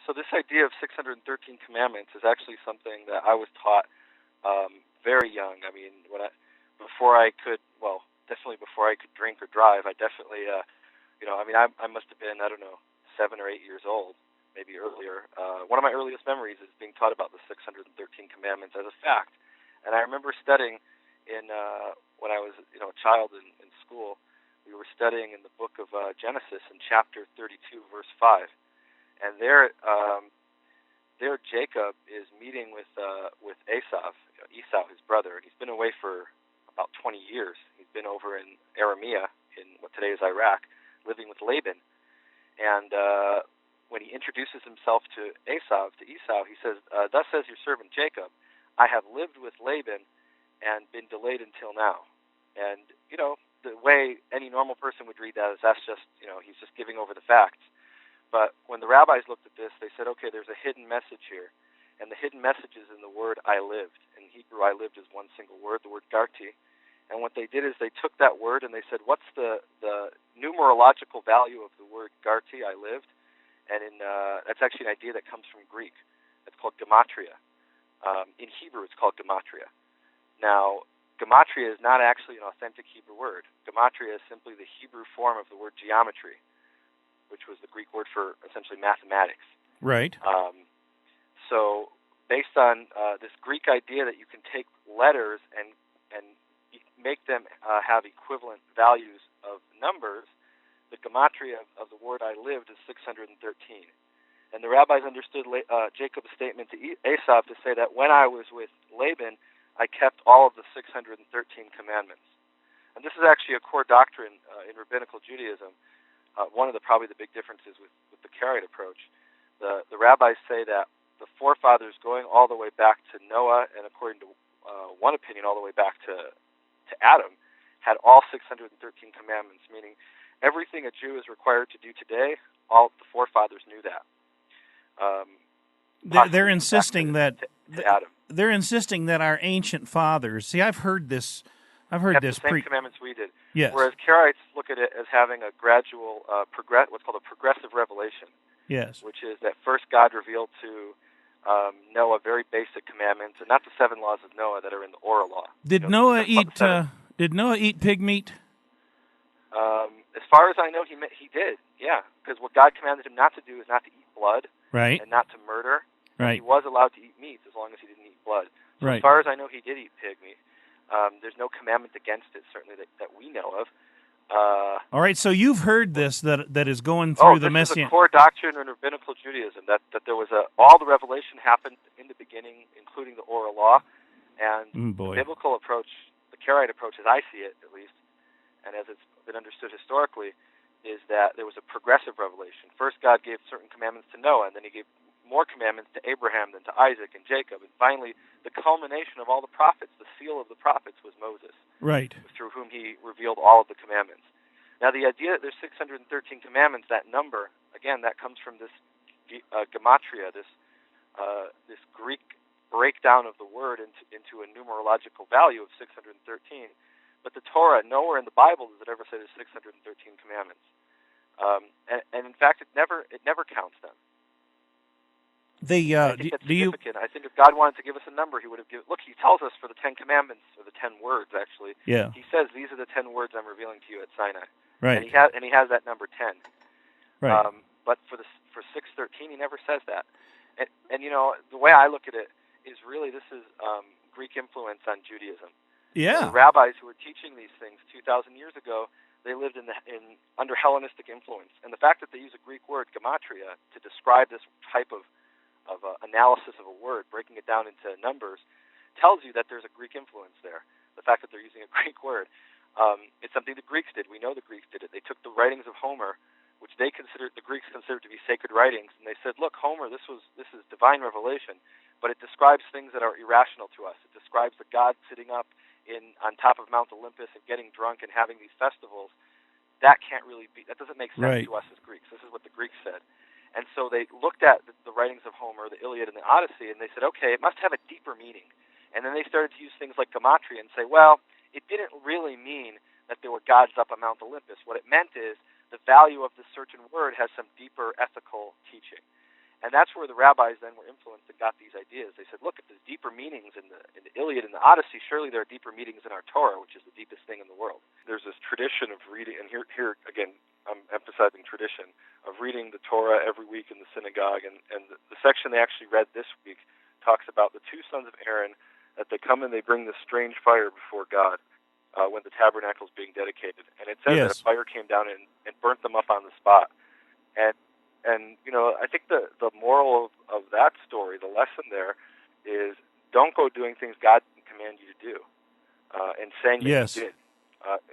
So this idea of 613 commandments is actually something that I was taught very young. I mean, before I could, well, definitely before I could drink or drive, I definitely, I must have been, I don't know, 7 or 8 years old, maybe earlier. One of my earliest memories is being taught about the 613 commandments as a fact. And I remember studying when I was, a child in school. We were studying in the book of Genesis in chapter 32, verse 5. And there Jacob is meeting with Esau, his brother. He's been away for about 20 years. He's been over in Aramea, in what today is Iraq, living with Laban. And when he introduces himself to Esau, he says, "Thus says your servant Jacob, I have lived with Laban and been delayed until now." And the way any normal person would read that is that's just he's just giving over the facts. But when the rabbis looked at this, they said, okay, there's a hidden message here. And the hidden message is in the word I lived. In Hebrew, I lived is one single word, the word garti. And what they did is they took that word and they said, what's the numerological value of the word garti, I lived? And that's actually an idea that comes from Greek. It's called gematria. In Hebrew, it's called gematria. Now, gematria is not actually an authentic Hebrew word. Gematria is simply the Hebrew form of the word geometry, which was the Greek word for essentially mathematics. Right. So based on this Greek idea that you can take letters and make them have equivalent values of numbers, the gematria of the word I lived is 613. And the rabbis understood Jacob's statement to Esau to say that when I was with Laban, I kept all of the 613 commandments. And this is actually a core doctrine in rabbinical Judaism. One of probably the big differences with the Karaite approach. The rabbis say that the forefathers going all the way back to Noah, and according to one opinion, all the way back to Adam, had all 613 commandments, meaning everything a Jew is required to do today, all the forefathers knew that. They're insisting to Adam. They're insisting that our ancient fathers. See, I've heard this. Kept the same commandments we did. Yes. Whereas Karaites look at it as having a gradual, what's called a progressive revelation. Yes. Which is that first God revealed to Noah very basic commandments, and not the 7 laws of Noah that are in the oral law. Did Noah eat? Did Noah eat pig meat? As far as I know, he did. Yeah, because what God commanded him not to do is not to eat blood, right, and not to murder. Right. He was allowed to eat meat as long as he didn't eat blood. So right. As far as I know, he did eat pig meat. There's no commandment against it, certainly that we know of. All right, so you've heard this that is going through the Messianic. This is a core doctrine in rabbinical Judaism that there was all the revelation happened in the beginning, including the oral law, and the biblical approach, the Karaite approach, as I see it at least, and as it's been understood historically, is that there was a progressive revelation. First, God gave certain commandments to Noah, and then He gave more commandments to Abraham than to Isaac and Jacob, and finally, the culmination of all the prophets, the seal of the prophets, was Moses, right, through whom He revealed all of the commandments. Now, the idea that there's 613 commandments, that number, again, that comes from this gematria, this Greek breakdown of the word into a numerological value of 613. But the Torah, nowhere in the Bible does it ever say there's 613 commandments, and in fact, it never counts them. I think that's significant. I think if God wanted to give us a number, He would have given. Look, He tells us for the 10 commandments, or the 10 words, actually. Yeah. He says these are the 10 words I'm revealing to you at Sinai. Right. And He has that number 10. Right. But for 613, He never says that. And the way I look at it is really this is Greek influence on Judaism. Yeah. The rabbis who were teaching these things 2,000 years ago, they lived under Hellenistic influence, and the fact that they use a Greek word, gematria, to describe this type of analysis of a word, breaking it down into numbers, tells you that there's a Greek influence there. The fact that they're using a Greek word, it's something the Greeks did. We know the Greeks did it. They took the writings of Homer, which the Greeks considered to be sacred writings, and they said, look, Homer, this is divine revelation, but it describes things that are irrational to us. It describes the God sitting up on top of Mount Olympus and getting drunk and having these festivals. That doesn't make sense to us as Greeks. This is what the Greeks said. And so they looked at the writings of Homer, the Iliad and the Odyssey, and they said, okay, it must have a deeper meaning. And then they started to use things like gematria and say, well, it didn't really mean that there were gods up on Mount Olympus. What it meant is the value of this certain word has some deeper ethical teaching. And that's where the rabbis then were influenced and got these ideas. They said, look, if there's deeper meanings in the Iliad and the Odyssey, surely there are deeper meanings in our Torah, which is the deepest thing in the world. There's this tradition of reading, and here again, I'm emphasizing tradition, of reading the Torah every week in the synagogue. And the section they actually read this week talks about the two sons of Aaron, that they come and they bring this strange fire before God when the tabernacle is being dedicated. And it says that a fire came down and burnt them up on the spot. And I think the moral of that story, the lesson there, is don't go doing things God didn't command you to do, and saying that you did.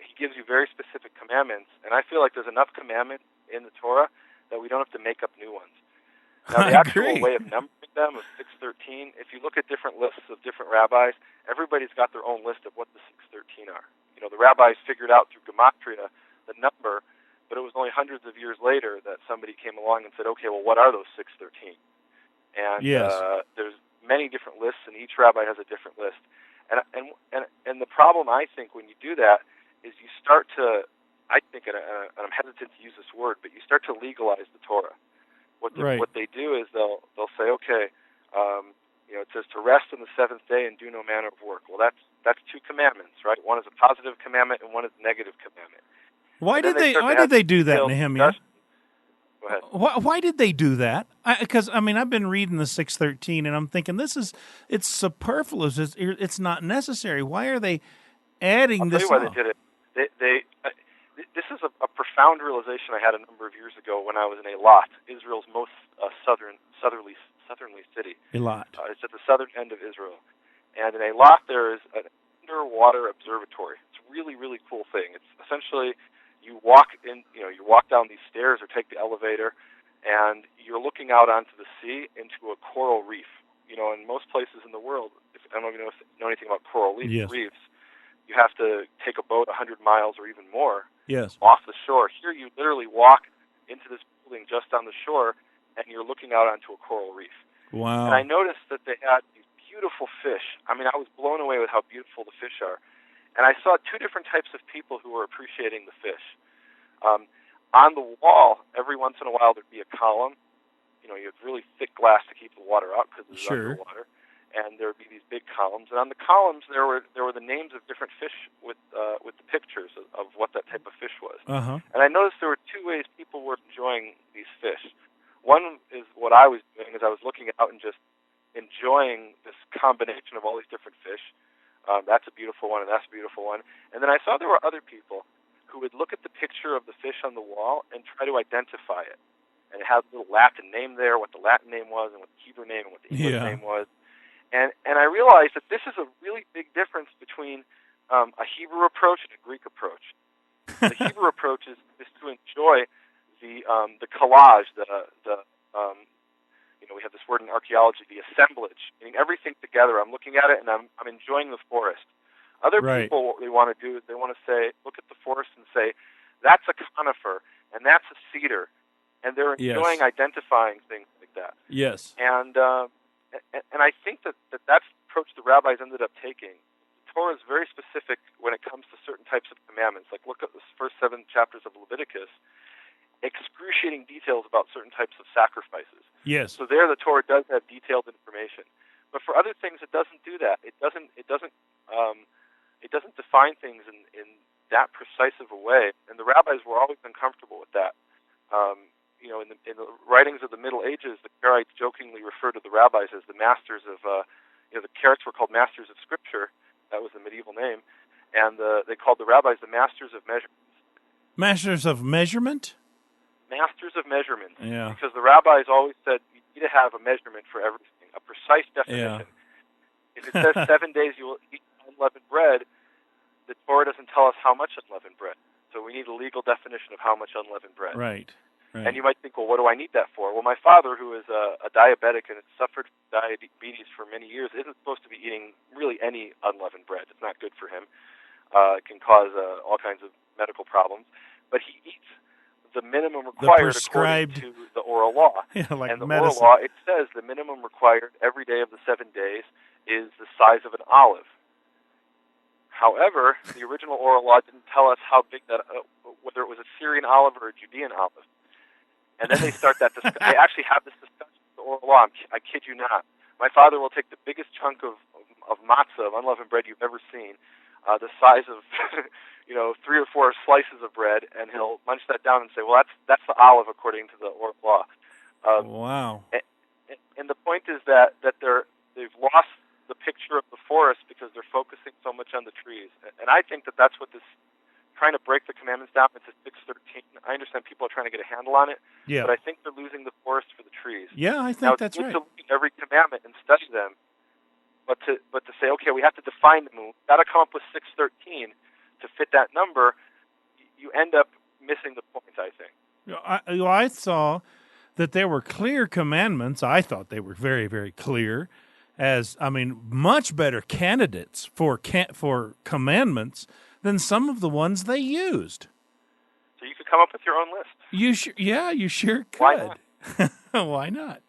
He gives you very specific commandments, and I feel like there's enough commandments in the Torah that we don't have to make up new ones. Now, the actual way of numbering them is 613. If you look at different lists of different rabbis, everybody's got their own list of what the 613 are. The rabbis figured out through gematria the number, but it was only hundreds of years later that somebody came along and said, okay, well, what are those 613? And there's many different lists, and each rabbi has a different list. And the problem, I think, when you do that is you start to, I think, and I'm hesitant to use this word, but you start to legalize the Torah. What they do is they'll say, okay, it says to rest on the seventh day and do no manner of work. Well, that's two commandments, right? One is a positive commandment and one is a negative commandment. Why did they do that, Nehemia? Go ahead. Why did they do that? Because I've been reading the 613 and I'm thinking it's superfluous. It's not necessary. Why are they adding this? I'll tell you why they did it. This is a profound realization I had a number of years ago when I was in Eilat, Israel's most southerly city. Eilat. It's at the southern end of Israel, and in Eilat there is an underwater observatory. It's a really, really cool thing. It's essentially you walk down these stairs or take the elevator, and you're looking out onto the sea into a coral reef. In most places in the world, I don't know if you know anything about coral reefs. You have to take a boat 100 miles or even more off the shore. Here you literally walk into this building just on the shore, and you're looking out onto a coral reef. Wow. And I noticed that they had these beautiful fish. I was blown away with how beautiful the fish are. And I saw two different types of people who were appreciating the fish. On the wall, every once in a while, there'd be a column. You had really thick glass to keep the water out because it was underwater. And there would be these big columns, and on the columns there were the names of different fish with the pictures of what that type of fish was. Uh-huh. And I noticed there were two ways people were enjoying these fish. One is what I was doing, is I was looking out and just enjoying this combination of all these different fish. That's a beautiful one, and that's a beautiful one. And then I saw there were other people who would look at the picture of the fish on the wall and try to identify it. And it had a little Latin name there, what the Latin name was, and what the Hebrew name and what the English name was. And I realized that this is a really big difference between a Hebrew approach and a Greek approach. The Hebrew approach is to enjoy the collage, we have this word in archaeology, the assemblage, meaning everything together. I'm looking at it and I'm enjoying the forest. Other people, what they want to do is they want to say, look at the forest and say, that's a conifer and that's a cedar, and they're enjoying identifying things like that. Yes. And I think that's the approach the rabbis ended up taking. The Torah is very specific when it comes to certain types of commandments. Like look at the first 7 chapters of Leviticus, excruciating details about certain types of sacrifices. Yes. So there the Torah does have detailed information. But for other things it doesn't do that. It doesn't define things in that precise of a way. And the rabbis were always uncomfortable with that. In the writings of the Middle Ages, the Karaites jokingly referred to the rabbis as the masters of, the Karaites were called masters of Scripture. That was the medieval name. And they called the rabbis the masters of measurement. Masters of measurement? Masters of measurement. Yeah. Because the rabbis always said you need to have a measurement for everything, a precise definition. Yeah. If it says 7 days you will eat unleavened bread, the Torah doesn't tell us how much unleavened bread. So we need a legal definition of how much unleavened bread. Right. And you might think, well, what do I need that for? Well, my father, who is a diabetic and has suffered from diabetes for many years, isn't supposed to be eating really any unleavened bread. It's not good for him. It can cause all kinds of medical problems. But he eats the minimum required according to the oral law. Like and the medicine. Oral law, it says the minimum required every day of the 7 days is the size of an olive. However, the original oral law didn't tell us how big that, whether it was a Syrian olive or a Judean olive. And then they start that discussion. They actually have this discussion the oral law. I kid you not. My father will take the biggest chunk of matzah, of unleavened bread you've ever seen, the size of 3 or 4 slices of bread, and he'll munch that down and say, "Well, that's the olive according to the oral law." Wow. And the point is that they've lost the picture of the forest because they're focusing so much on the trees. And I think that that's what this trying to break the commandments down into 613. I understand people are trying to get a handle on it, Yeah. but I think they're losing the forest for the trees. Yeah, I think now, that's right. to look at every commandment and study them, but to say, okay, we have to define them. We've got to come up with 613 to fit that number. You end up missing the point, I think. I saw that there were clear commandments. I thought they were very, very clear. Much better candidates for commandments than some of the ones they used. So you could come up with your own list. You sure could. Why not? Why not?